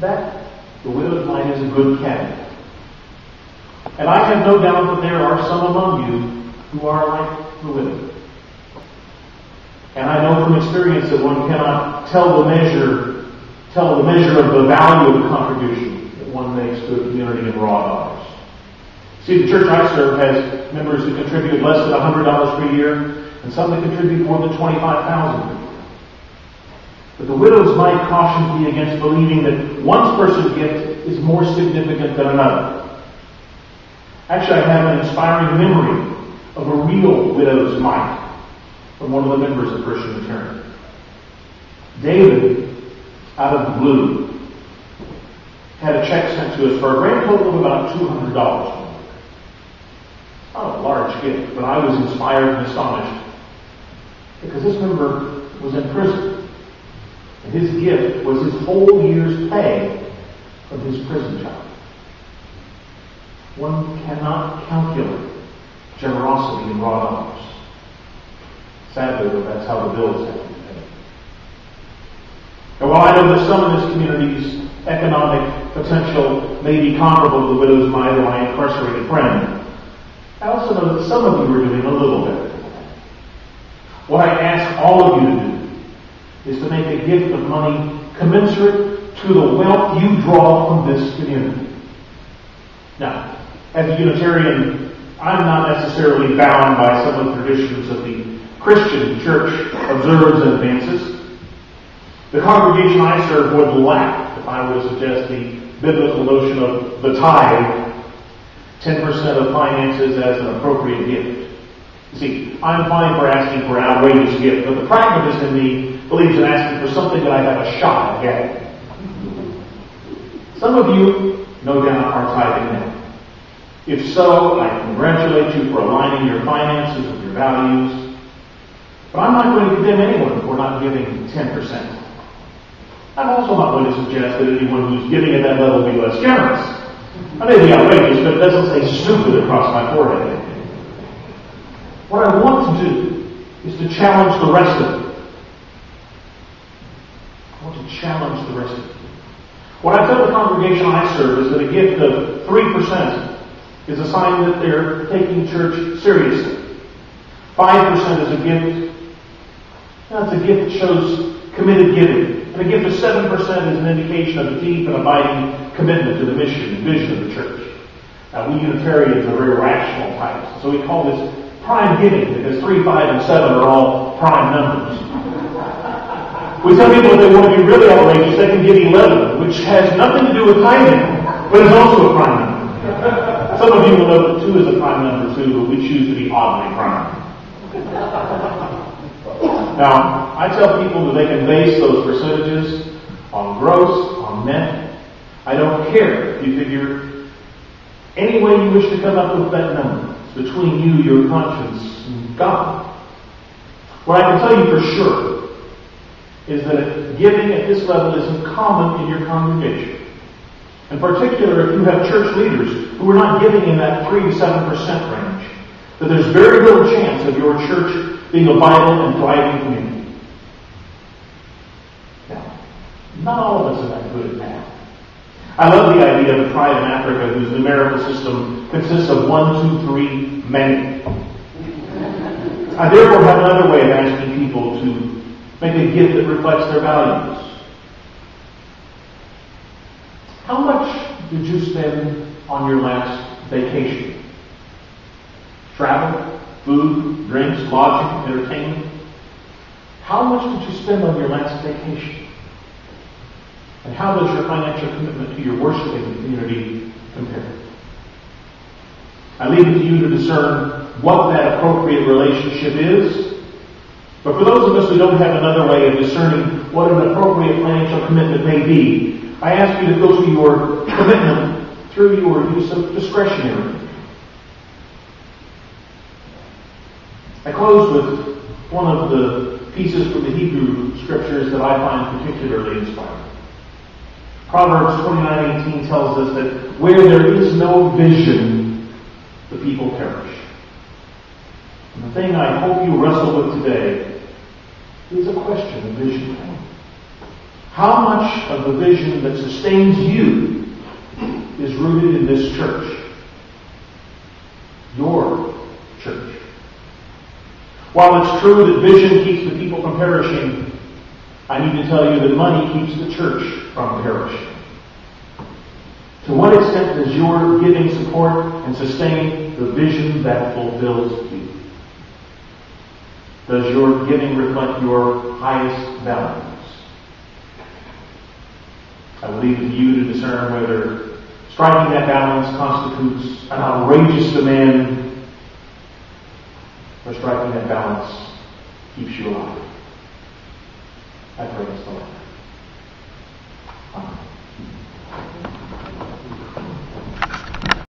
That, the widow's mite, is a good candidate. And I have no doubt that there are some among you who are like the widow. And I know from experience that one cannot tell the measure of the value of the contribution that one makes to a community in raw dollars. See, the church I serve has members who contribute less than $100 per year, and some that contribute more than $25,000 per year. But the widow's mite cautions me against believing that one person's gift is more significant than another. Actually, I have an inspiring memory of a real widow's mite from one of the members of First Unitarian. David, out of the blue, had a check sent to us for a grand total of about $200. Not a large gift, but I was inspired and astonished because this member was in prison. And his gift was his whole year's pay from his prison job. One cannot calculate generosity in raw dollars. Sadly, though, that's how the bills have to be paid. And while I know that some of this community's economic potential may be comparable to the widow's mite of my incarcerated friend, I also know that some of you are doing a little better than that. What I ask all of you to do is to make a gift of money commensurate to the wealth you draw from this community. Now, as a Unitarian, I'm not necessarily bound by some of the traditions of the Christian church observes and advances. The congregation I serve would laugh if I were to suggest the biblical notion of the tithe, 10% of finances, as an appropriate gift. You see, I'm fine for asking for an outrageous gift, but the pragmatist in me believes in asking for something that I have a shot at getting. Some of you, no doubt, are tithing now. If so, I congratulate you for aligning your finances with your values. But I'm not going to condemn anyone for not giving 10%. I'm also not going to suggest that anyone who's giving at that level be less generous. I may be outrageous, but it doesn't say stupid across my forehead. What I want to do is to challenge the rest of you. I want to challenge the rest of you. What I tell the congregation I serve is that a gift of 3% is a sign that they're taking church seriously. 5% is a gift. That's a gift that shows committed giving. And a gift of 7% is an indication of a deep and abiding commitment to the mission and vision of the church. Now, we Unitarians are very rational types, so we call this prime giving because 3, 5, and 7 are all prime numbers. We tell people if they want to be really outrageous, they can give 11, which has nothing to do with tithing, but is also a prime number. Some of you will know that 2 is a prime number too, but we choose to be oddly prime. Now, I tell people that they can base those percentages on gross, on net. I don't care if you figure any way you wish to come up with that number. It's between you, your conscience, and God. What I can tell you for sure is that giving at this level isn't common in your congregation. In particular, if you have church leaders who are not giving in that 3 to 7% range, that there's very little chance of your church being a vital and thriving community. Now, not all of us are that good at math. I love the idea of a tribe in Africa whose numerical system consists of 1, 2, 3, many. I therefore have another way of asking people to make a gift that reflects their values. How much did you spend on your last vacation? Travel, food, drinks, lodging, entertainment? How much did you spend on your last vacation? And how does your financial commitment to your worshiping community compare? I leave it to you to discern what that appropriate relationship is. But for those of us who don't have another way of discerning what an appropriate financial commitment may be, I ask you to filter your commitment through your use of discretionary. I close with one of the pieces from the Hebrew Scriptures that I find particularly inspiring. Proverbs 29:18 tells us that where there is no vision, the people perish. And the thing I hope you wrestle with today is a question of vision. How much of the vision that sustains you is rooted in this church? Your church. While it's true that vision keeps the people from perishing, I need to tell you that money keeps the church from perishing. To what extent does your giving support and sustain the vision that fulfills you? Does your giving reflect your highest values? I will leave it to you to discern whether striking that balance constitutes an outrageous demand or striking that balance keeps you alive. I pray this the Lord.